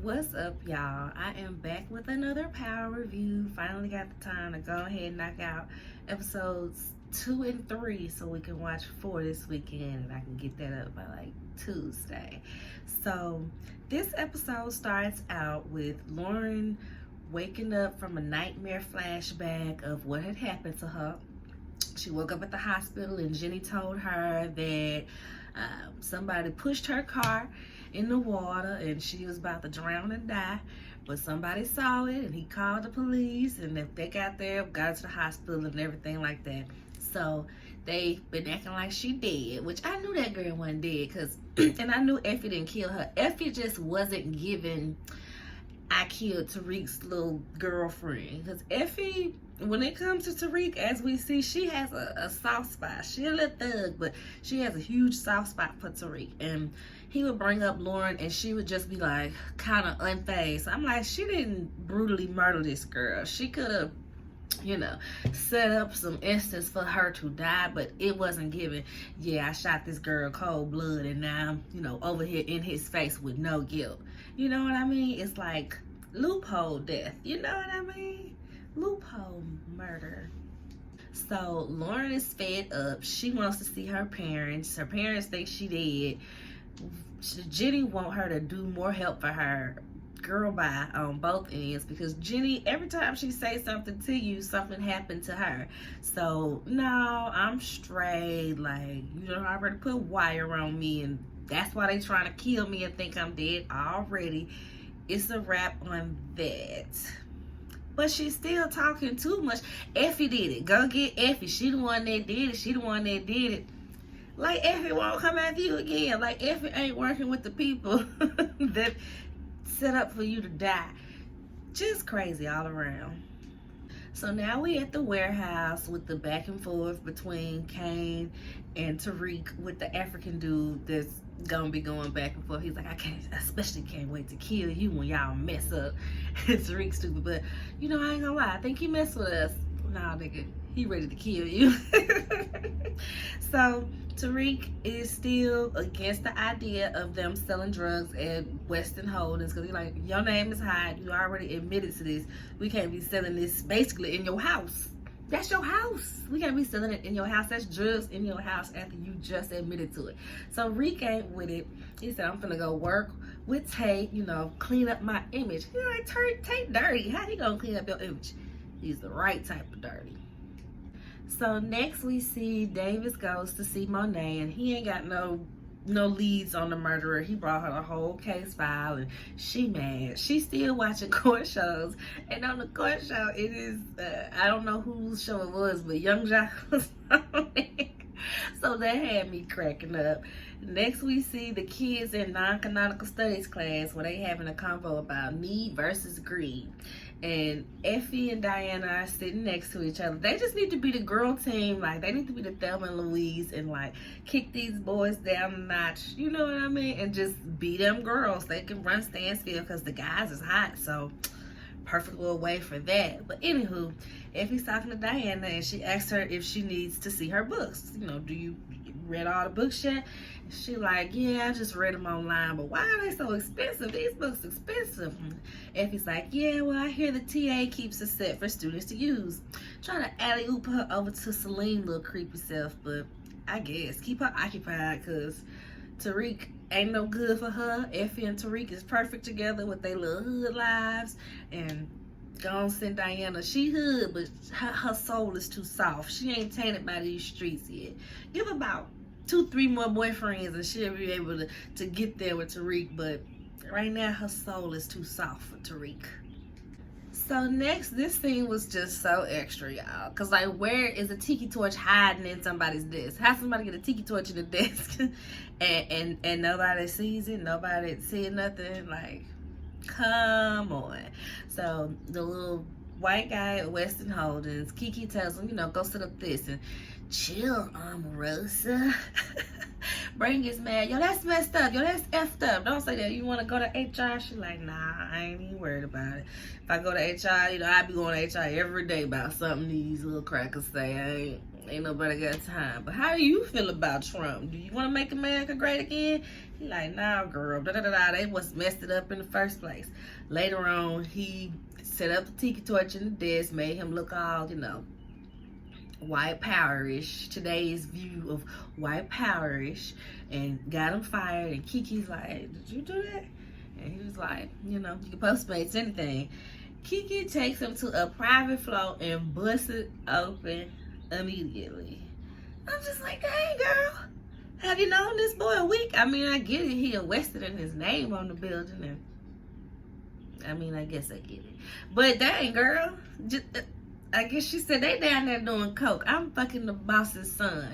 What's up, y'all? I am back with another power review. Finally got the time to go ahead and knock out episodes 2 and 3 so we can watch 4 this weekend and I can get that up by like Tuesday. So, this episode starts out with Lauren waking up from a nightmare flashback of what had happened to her. She woke up at the hospital and Jenny told her that somebody pushed her car in the water and she was about to drown and die, but somebody saw it and he called the police, and if they got there, got her to the hospital and everything like that. So they've been acting like she dead, which I knew that girl wasn't dead, because and I knew Effie didn't kill her. Effie just wasn't giving I killed Tariq's little girlfriend, because Effie, when it comes to Tariq, as we see, she has a soft spot. She a little thug, but she has a huge soft spot for Tariq. And he would bring up Lauren and she would just be like kind of unfazed. I'm like, she didn't brutally murder this girl. She could have, set up some instance for her to die, but it wasn't given. Yeah, I shot this girl cold blood and now I'm, over here in his face with no guilt. You know what I mean? It's like loophole death. You know what I mean? Loophole murder. So Lauren is fed up. She wants to see her parents. Her parents think she dead. Jenny want her to do more help for her. Girl, bye on both ends, because Jenny, every time she say something to you, something happened to her. So no, I'm straight. Like, I already put wire on me, and that's why they trying to kill me and think I'm dead already. It's a wrap on that. But she's still talking too much. Effie did it. Go get Effie. She the one that did it. She the one that did it. Like, Effie won't come after you again. Like, Effie ain't working with the people that set up for you to die. Just crazy all around. So now we at the warehouse with the back and forth between Kane and Tariq, with the African dude that's gonna be going back and forth. He's like, I especially can't wait to kill you when y'all mess up. And Tariq's stupid, but I ain't gonna lie, I think he messed with us. Nah, nigga, he ready to kill you. So Tariq is still against the idea of them selling drugs at Weston Holdings, because he's like, your name is Hyde, you already admitted to this. We can't be selling this basically in your house. That's your house. We can't be selling it in your house. That's drugs in your house after you just admitted to it. So Reek ain't with it. He said, I'm finna go work with Tate, clean up my image. He's like, Tate dirty. How he gonna clean up your image? He's the right type of dirty. So next we see Davis goes to see Monet, and he ain't got no leads on the murderer. He brought her the whole case file, and she mad. She's still watching court shows, and on the court show it is I don't know whose show it was, but Young Jock was on it. So that had me cracking up. Next we see the kids in non-canonical studies class where they having a convo about need versus greed. And Effie and Diana are sitting next to each other. They just need to be the girl team. Like, they need to be the Thelma and Louise and like kick these boys down a notch. You know what I mean? And just be them girls. They can run Stansfield because the guys is hot. So perfect little way for that. But anywho, Effie's talking to Diana and she asks her if she needs to see her books. Do you read all the books yet? And she like, yeah, I just read them online, but why are they so expensive? These books expensive. And Effie's like, yeah, well, I hear the TA keeps a set for students to use. Trying to alley-oop her over to Celine, little creepy self, but I guess keep her occupied, because Tariq ain't no good for her. Effie and Tariq is perfect together with their little hood lives. And gonna send Diana. She hood, but her soul is too soft. She ain't tainted by these streets yet. Give her about 2-3 more boyfriends and she'll be able to get there with Tariq. But right now her soul is too soft for Tariq. So next, this scene was just so extra, y'all. Cause like, where is a tiki torch hiding in somebody's desk? How somebody get a tiki torch in the desk and nobody sees it? Nobody said nothing. Like, come on. So the little white guy at Weston Holdings, Kiki tells him, go sit up this and chill, Omarosa. Brain gets mad. Yo, that's messed up. Yo, that's effed up. Don't say that. You want to go to HR? She like, nah, I ain't even worried about it. If I go to HR, I be going to HR every day about something these little crackers say. Ain't nobody got time. But how do you feel about Trump? Do you want to make America great again? He like, nah, girl. Da da da da. They was messed it up in the first place. Later on, he set up the tiki torch in the desk, made him look all, white powerish. Today's view of white powerish, and got him fired. And Kiki's like, hey, did you do that? And he was like, you can Postmates anything. Kiki takes him to a private float and busts it open immediately. I'm just like, dang, girl, have you known this boy a week? I mean, I get it. He arrested and his name on the building, and I mean, I guess I get it. But dang, girl, I guess she said they down there doing coke. I'm fucking the boss's son.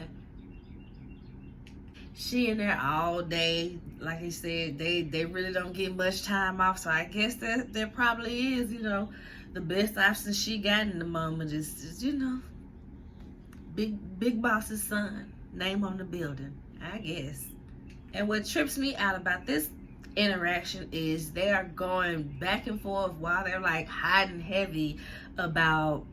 She in there all day. Like he said, they really don't get much time off. So I guess that there probably is, the best option she got in the moment is big boss's son. Name on the building, I guess. And what trips me out about this interaction is they are going back and forth while they're like hot and heavy about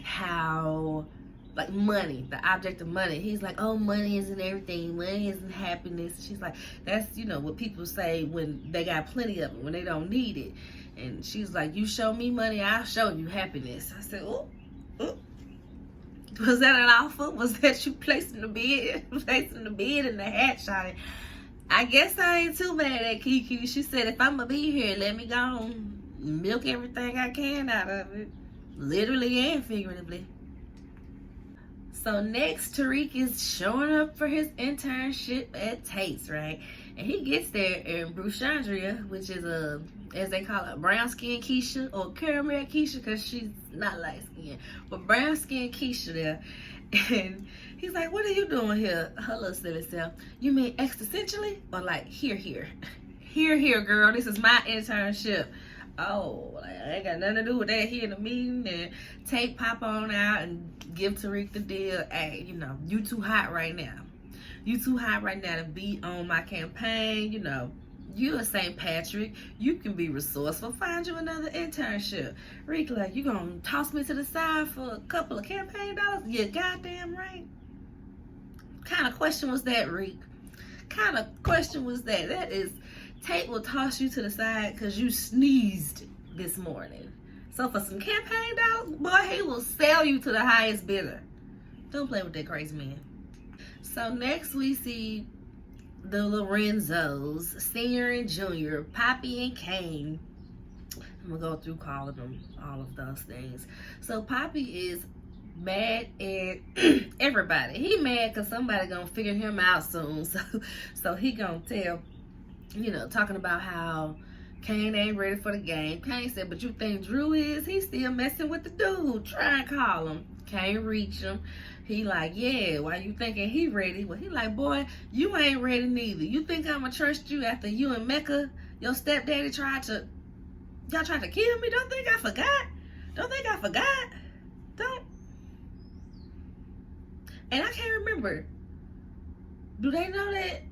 how, like, money, the object of money. He's like, oh, money isn't everything. Money isn't happiness. And she's like, that's, what people say when they got plenty of it, when they don't need it. And she's like, you show me money, I'll show you happiness. I said, oh. Was that an offer? Was that you placing the bid in the hat, shawty? I guess I ain't too mad at Kiki. She said, if I'm going to be here, let me go and milk everything I can out of it. Literally and figuratively. So next, Tariq is showing up for his internship at Tate's, right? And he gets there, and Bruchandria, which is as they call it, brown skin Keisha, or caramel Keisha, because she's not light skinned, but brown skin Keisha there. And he's like, what are you doing here? Her little silly self. You mean existentially? Or like, here. Here, girl, this is my internship. Oh, I ain't got nothing to do with that here in the meeting. And Tate pop on out and give Tariq the deal. Hey, you too hot right now. You too hot right now to be on my campaign. You a St. Patrick. You can be resourceful. Find you another internship. Rick, like, you gonna toss me to the side for a couple of campaign dollars? You goddamn right. Kind of question was that, Rick? Kind of question was that? That is, Tate will toss you to the side because you sneezed this morning. So for some campaign dollars, boy, he will sell you to the highest bidder. Don't play with that crazy man. So next we see the Lorenzos, senior and junior, Poppy and Kane. I'm gonna go through calling them all of those things. So Poppy is mad at everybody. He mad because somebody gonna figure him out soon. So he gonna tell, talking about how Kane ain't ready for the game. Kane said, but you think Drew is? He's still messing with the dude. Try and call him. Can't reach him. He like, yeah, why you thinking he ready? Well, he like, boy, you ain't ready neither. You think I'ma trust you after you and Mecca, your stepdaddy tried to kill me? Don't think I forgot. Don't. And I can't remember. Do they know that?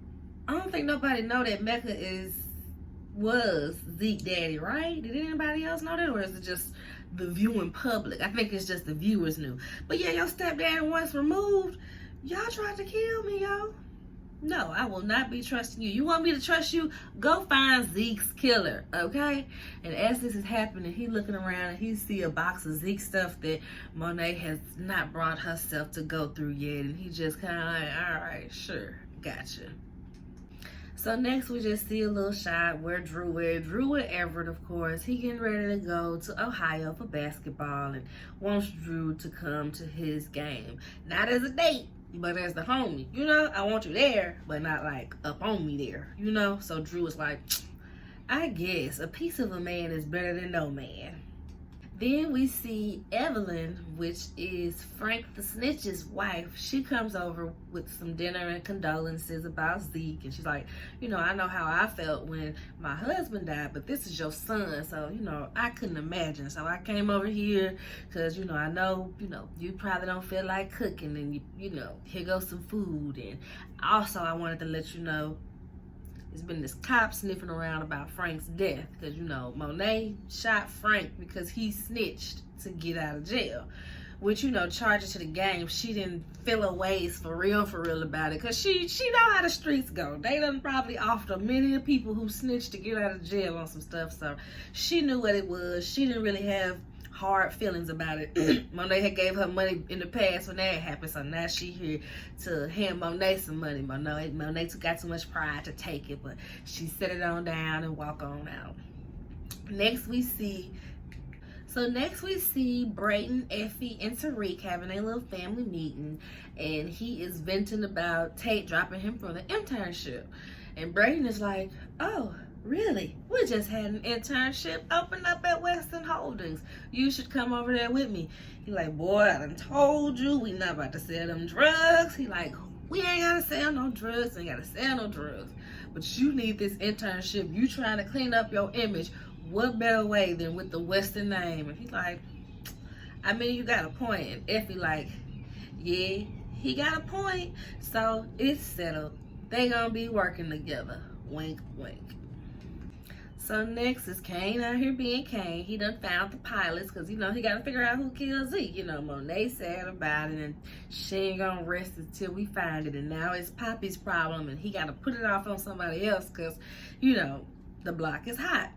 I don't think nobody know that Mecca was Zeke daddy, right? Did anybody else know that, or is it just the viewing public? I think it's just the viewers knew. But yeah, your stepdad once removed, y'all tried to kill me, yo. No, I will not be trusting you. You want me to trust you? Go find Zeke's killer, okay? And as this is happening, he looking around and he see a box of Zeke stuff that Monet has not brought herself to go through yet. And he just kind of like, all right, sure, gotcha. So next we just see a little shot where Drew with Everett, of course. He getting ready to go to Ohio for basketball and wants Drew to come to his game. Not as a date, but as the homie. I want you there, but not like up on me there, So Drew is like, I guess a piece of a man is better than no man. Then we see Evelyn, which is Frank the Snitch's wife. She comes over with some dinner and condolences about Zeke. And she's like, I know how I felt when my husband died, but this is your son. So, I couldn't imagine. So I came over here because, I know, you probably don't feel like cooking. And, here goes some food. And also I wanted to let you know, there's been this cop sniffing around about Frank's death because, Monet shot Frank because he snitched to get out of jail. which, you know, charge it to the game. She didn't feel her ways for real about it, because she know how the streets go. They done probably offered many of the people who snitched to get out of jail on some stuff, so she knew what it was. She didn't really have hard feelings about it. Monet had gave her money in the past when that happened, so now she here to hand Monet some money. Monet got too much pride to take it, but she set it on down and walk on out. Next we see Brayden, Effie, and Tariq having a little family meeting, and he is venting about Tate dropping him from the internship. And Brayden is like, oh, really? We just had an internship open up at Western Holdings. You should come over there with me. He like, boy, I done told you we not about to sell them drugs. He like, we ain't gotta sell no drugs, ain't gotta sell no drugs. But you need this internship. You trying to clean up your image. What better way than with the Western name? And he like, I mean, you got a point. And Effie like, yeah, he got a point. So it's settled. They gonna be working together. Wink, wink. So next is Kane out here being Kane. He done found the pilots, because, you know, he got to figure out who killed Zeke. You know, Monet sad about it, and she ain't gonna rest until we find it. And now it's Poppy's problem, and he got to put it off on somebody else, because, you know, the block is hot.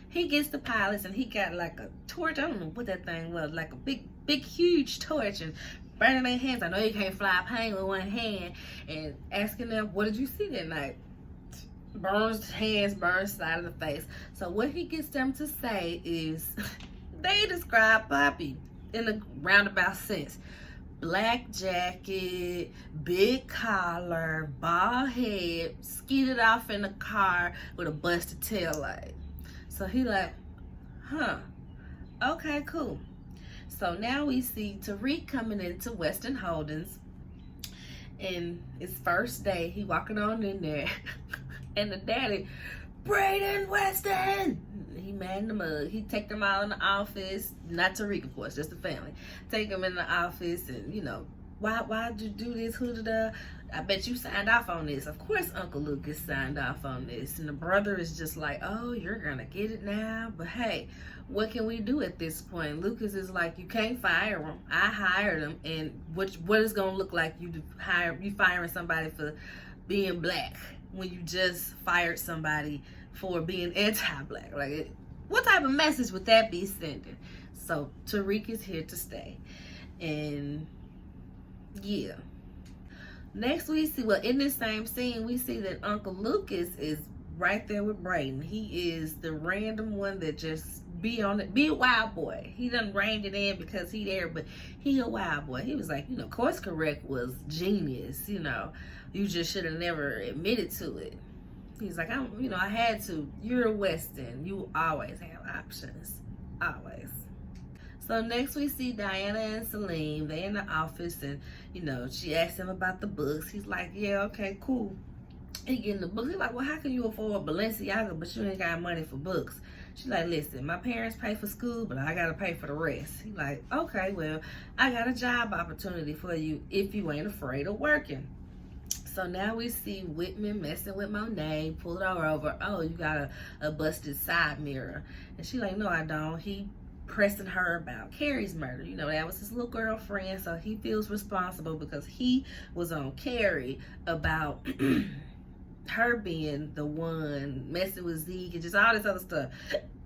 He gets the pilots, and he got like a torch. I don't know what that thing was, like a big huge torch, and burning their hands. I know you can't fly a plane with one hand. And asking them, what did you see that night? Burns hands, burns side of the face. So what he gets them to say is, they describe Poppy in a roundabout sense. Black jacket, big collar, bald head, skidded off in a car with a busted tail light. So he like, huh, okay, cool. So now we see Tariq coming into Western Holdings, and his first day, he walking on in there, and the daddy, Brayden Weston, he mad in the mug. He take them all in the office, not Tariq, of course, just the family. Take them in the office, and, you know, why'd you do this? I bet you signed off on this. Of course Uncle Lucas signed off on this. And the brother is just like, oh, you're gonna get it now? But hey, what can we do at this point? Lucas is like, you can't fire him. I hired him, and what is gonna look like you firing somebody for being black when you just fired somebody for being anti-black? Like, what type of message would that be sending? So Tariq is here to stay. And yeah. Next we see, well, in this same scene, we see that Uncle Lucas is right there with Brayden. He is the random one that just be on it, be a wild boy. He done reined it in because he there, but he a wild boy. He was like, you know, course correct was genius, you know. You just should have never admitted to it. He's like, I had to. You're a Weston. You always have options. Always. So next we see Diana and Salim. They in the office, and, you know, she asked him about the books. He's like, yeah, okay, cool. He getting the books. He's like, well, how can you afford Balenciaga, but you ain't got money for books? She's like, listen, my parents pay for school, but I gotta pay for the rest. He's like, okay, well, I got a job opportunity for you if you ain't afraid of working. So now we see Whitman messing with Monet, pulled her over. Oh, you got a busted side mirror. And she like, no, I don't. He pressing her about Carrie's murder. You know, that was his little girlfriend, so he feels responsible because he was on Carrie about her being the one messing with Zeke and just all this other stuff.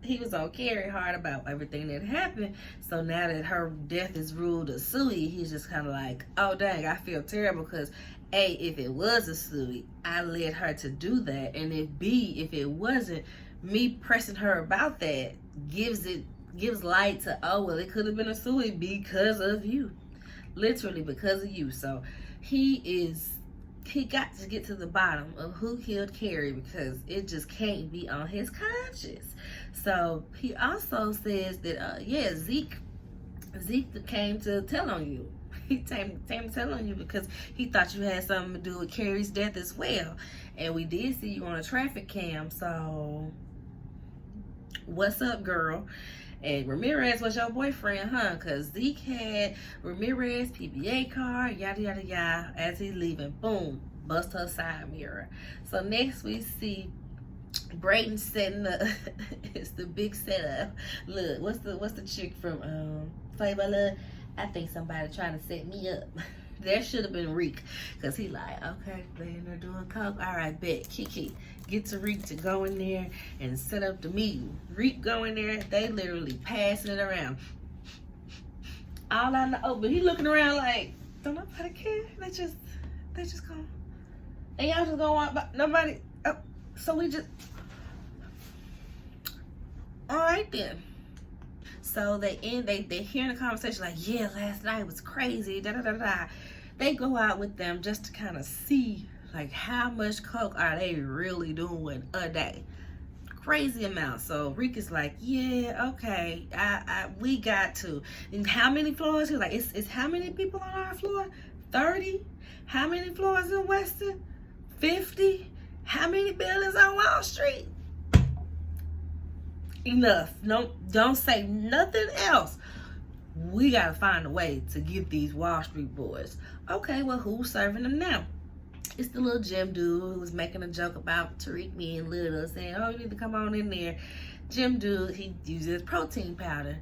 He was on Carrie hard about everything that happened. So now that her death is ruled a suey, he's just kind of like, oh dang, I feel terrible because A, if it was a suey, I led her to do that, and if B, if it wasn't, me pressing her about that gives light to, oh, well, it could have been a suey because of you. Literally because of you. So he got to get to the bottom of who killed Carrie, because it just can't be on his conscience. So he also says that, yeah, Zeke came to tell on you. He came to tell on you because he thought you had something to do with Carrie's death as well. And we did see you on a traffic cam, so what's up, girl? And Ramirez was your boyfriend, huh? Because Zeke had Ramirez PBA card, yada, yada, yada. As he's leaving, boom, bust her side mirror. So next we see Brayden setting up. It's the big setup. Look, what's the chick from Play by Love? I think somebody trying to set me up. That should have been Reek. Because he like, okay, they in there doing coke. All right, bet. Kiki, get to Reek to go in there and set up the meeting. Reek go in there. They literally passing it around. All out in the open. He looking around like, don't nobody care. They just go. And y'all just gonna walk by. Nobody. Oh, so we just. All right then. So they hearing the conversation like, yeah, last night was crazy, da da da da. They go out with them just to kind of see like how much coke are they really doing a day. Crazy amount. So Reek is like, yeah, okay, we got to. And how many floors? He's like, it's how many people on our floor? 30? How many floors in Weston? 50? How many buildings on Wall Street? Enough. No, don't say nothing else. We gotta find a way to get these Wall Street boys. Okay, well, who's serving them now? It's the little gym dude who was making a joke about Tariq being little, saying, oh, you need to come on in there. Gym dude, he uses protein powder.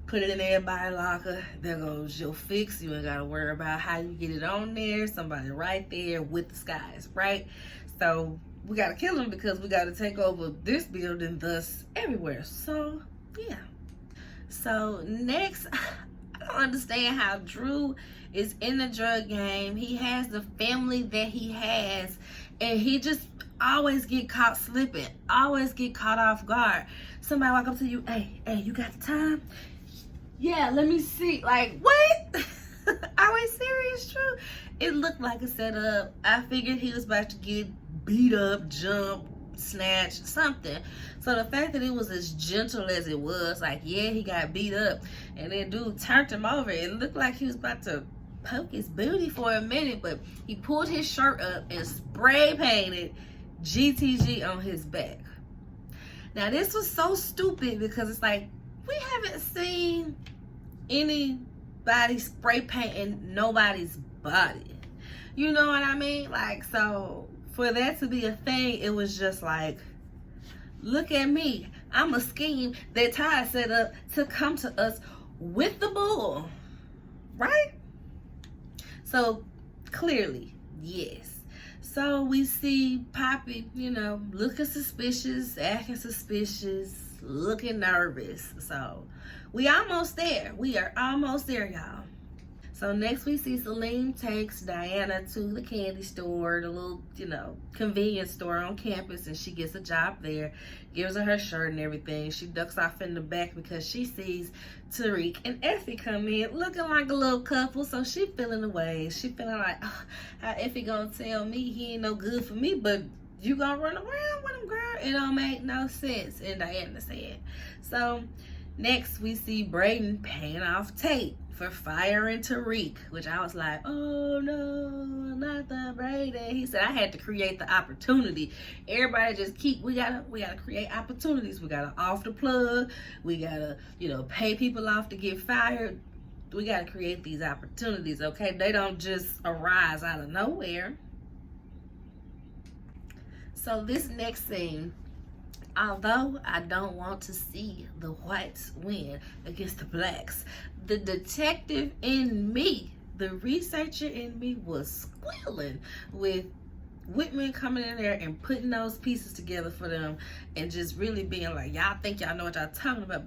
Put it in everybody's locker. There goes your fix. You ain't gotta worry about how you get it on there. Somebody right there with the skies, right? So we gotta kill him because we gotta take over this building, thus everywhere. So yeah. So next, I don't understand how Drew is in the drug game. He has the family that he has, and he just always get caught slipping, always get caught off guard. Somebody walk up to you, hey, you got the time? Yeah, let me see. Like, what? Are we serious, Drew? It looked like a setup. I figured he was about to get beat up, jump, snatch, something. So the fact that it was as gentle as it was, like, yeah, he got beat up, and then dude turned him over. It looked like he was about to poke his booty for a minute, but he pulled his shirt up and spray painted GTG on his back. Now this was so stupid because it's like, we haven't seen anybody spray painting nobody's body. You know what I mean? Like, so for that to be a thing, it was just like, look at me. I'm a scheme that Ty set up to come to us with the bull. Right? So clearly, yes. So we see Poppy, looking suspicious, acting suspicious, looking nervous. So we almost there. We are almost there, y'all. So next we see Celine takes Diana to the candy store, the little, convenience store on campus, and she gets a job there, gives her shirt and everything. She ducks off in the back because she sees Tariq and Effie come in looking like a little couple, so she feeling away. She feeling like, oh, how Effie gonna tell me he ain't no good for me, but you gonna run around with him, girl? It don't make no sense. And Diana said. So next we see Brayden paying off Tate for firing Tariq, which I was like, oh no, not the Brayden. He said, I had to create the opportunity. Everybody just we gotta create opportunities. We gotta off the plug. We gotta, pay people off to get fired. We gotta create these opportunities, okay? They don't just arise out of nowhere. So this next scene, although I don't want to see the whites win against the blacks, the detective in me, the researcher in me, was squealing with Whitman coming in there and putting those pieces together for them and just really being like, y'all think y'all know what y'all talking about.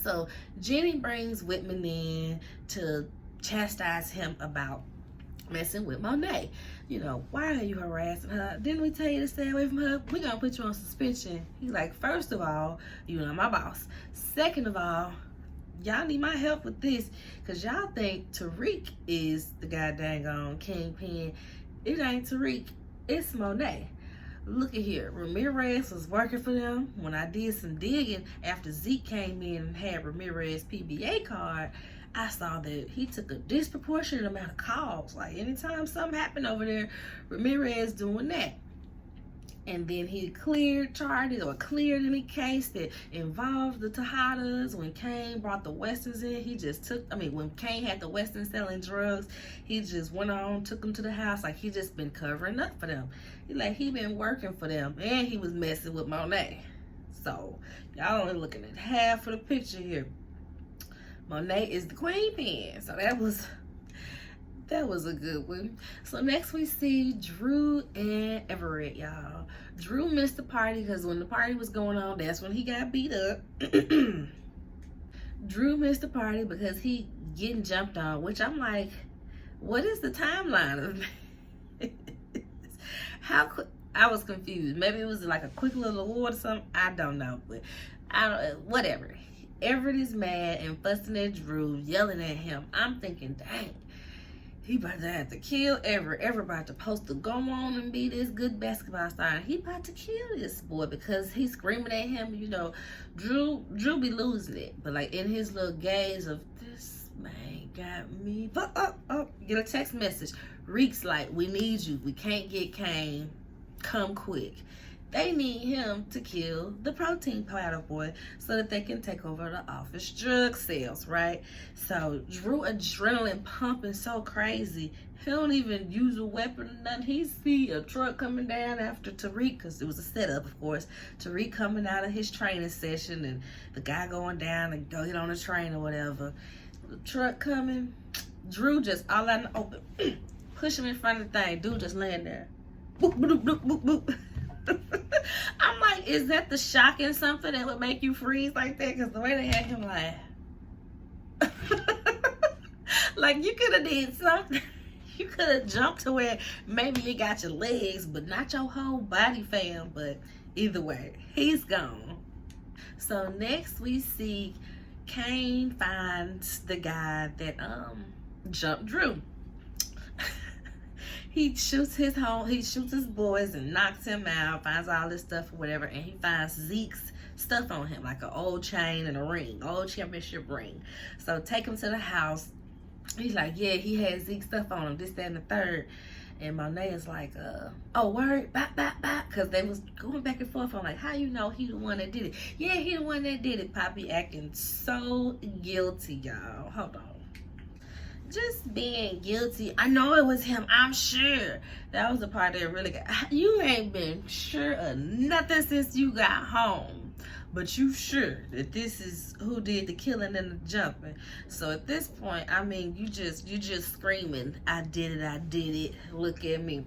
So Jenny brings Whitman in to chastise him about messing with Monet. Why are you harassing her? Didn't we tell you to stay away from her? We're gonna put you on suspension. He's like, first of all, you're not my boss. Second of all, y'all need my help with this because y'all think Tariq is the goddamn on kingpin. It ain't Tariq, it's Monet. Look at here, Ramirez was working for them. When I did some digging after Zeke came in and had Ramirez PBA card, I saw that he took a disproportionate amount of calls. Like anytime something happened over there, Ramirez doing that. And then he cleared charges or cleared any case that involved the Tejadas. When Kane brought the Westerns in, he just when Kane had the Westerns selling drugs, he just went on, took them to the house. Like he just been covering up for them. He been working for them, and he was messing with Monet. So y'all only looking at half of the picture here. Monet is the queen pin. So that was a good one. So next we see Drew and Everett, y'all. Drew missed the party because when the party was going on, that's when he got beat up. Drew missed the party because he getting jumped on, which I'm like, what is the timeline of this? I was confused. Maybe it was like a quick little award or something. I don't know, but whatever. Everett is mad and fussing at Drew, yelling at him. I'm thinking, dang, he about to have to kill Everett. Everett about to post to go on and be this good basketball star. And he about to kill this boy because he's screaming at him. You know, Drew be losing it. But like in his little gaze of, this man got me. Get a text message. Reek's like, we need you. We can't get Kane. Come quick. They need him to kill the protein powder boy so that they can take over the office drug sales, right? So Drew adrenaline pumping so crazy. He don't even use a weapon or nothing. He see a truck coming down after Tariq, because it was a setup, of course. Tariq coming out of his training session and the guy going down and go get on the train or whatever. The truck coming. Drew just all out in the open. Push him in front of the thing. Dude just laying there. Boop, boop, boop, boop, boop. I'm like, is that the shocking something that would make you freeze like that? Because the way they had him like, like you could have did something. You could have jumped to where maybe you got your legs, but not your whole body, fam. But either way, he's gone. So next we see Kane finds the guy that jumped Drew. He shoots his boys and knocks him out, finds all this stuff or whatever, and he finds Zeke's stuff on him, like an old chain and a ring, old championship ring. So take him to the house. He's like, yeah, he had Zeke's stuff on him, this, that, and the third. And Monet is like, oh, word, bop, bop, bop, because they was going back and forth. I'm like, how you know he the one that did it? Yeah, he the one that did it. Poppy acting so guilty, y'all. Hold on. Just being guilty. I know it was him. I'm sure. That was the part that really got... You ain't been sure of nothing since you got home. But you sure that this is who did the killing and the jumping. So at this point, I mean, you just screaming, I did it. Look at me.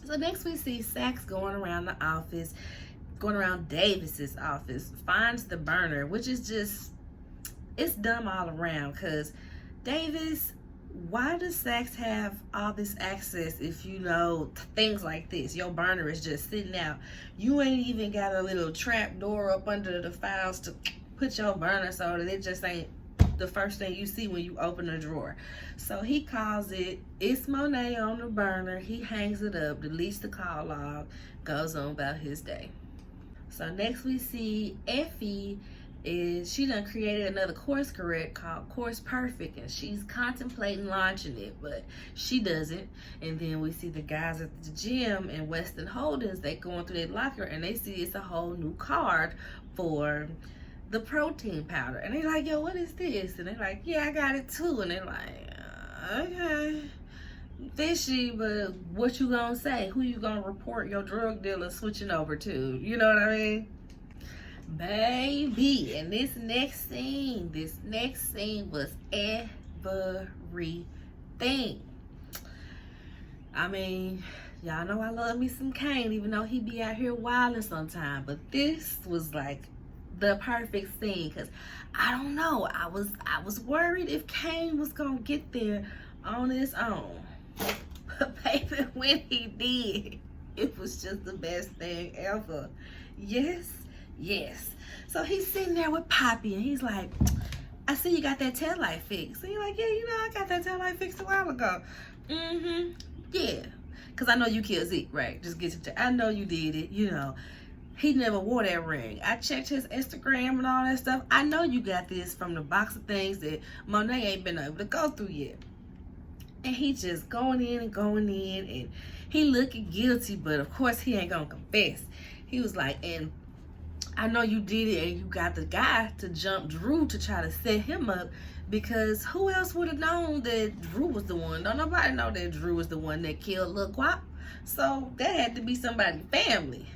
So next we see Saxe going around the office, going around Davis's office, finds the burner, which is just, it's dumb all around, because Davis, why does Saxe have all this access if you know things like this? Your burner is just sitting out. You ain't even got a little trap door up under the files to put your burner so that it just ain't the first thing you see when you open a drawer. So he calls it, it's Monet on the burner. He hangs it up, deletes the call log, goes on about his day. So next we see Effie. She done created another course correct called Course Perfect, and she's contemplating launching it, but she doesn't. And then we see the guys at the gym in Weston Holdings, they going through their locker and they see it's a whole new card for the protein powder. And they're like, yo, what is this? And they're like, yeah, I got it too. And they're like, okay, fishy, but what you gonna say? Who you gonna report your drug dealer switching over to? You know what I mean? Baby, and this next scene was everything. I mean, y'all know I love me some Kane, even though he be out here wilding sometime, but this was like the perfect scene, because I don't know, I was worried if Kane was gonna get there on his own, but baby, when he did, it was just the best thing ever. Yes. So he's sitting there with Poppy and he's like, I see you got that tail light fixed. And you're like, yeah, you know, I got that tail light fixed a while ago. Yeah. Because I know you killed Zeke, right? Just get to I know you did it, you know. He never wore that ring. I checked his Instagram and all that stuff. I know you got this from the box of things that Monet ain't been able to go through yet. And he just going in, and he looking guilty, but of course he ain't gonna confess. He was like, and I know you did it, and you got the guy to jump Drew to try to set him up, because who else would have known that Drew was the one? Don't nobody know that Drew was the one that killed Lil Guap. So that had to be somebody's family.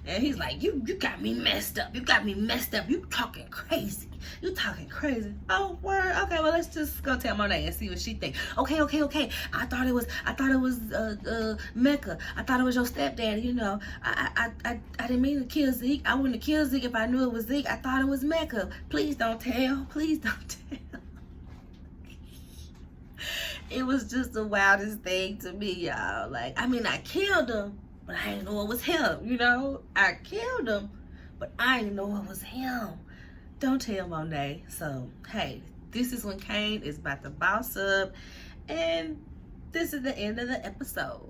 And he's like, you got me messed up. You got me messed up. You talking crazy. You talking crazy. Oh, word. Okay, well, let's just go tell Monet and see what she think. Okay. I thought it was Mecca. I thought it was your stepdad. You know, I didn't mean to kill Zeke. I wouldn't have killed Zeke if I knew it was Zeke. I thought it was Mecca. Please don't tell. Please don't tell. It was just the wildest thing to me, y'all. Like, I mean, I killed him, but I didn't know it was him, you know? I killed him, but I didn't know it was him. Don't tell Monet. So, hey, this is when Cane is about to boss up, and this is the end of the episode.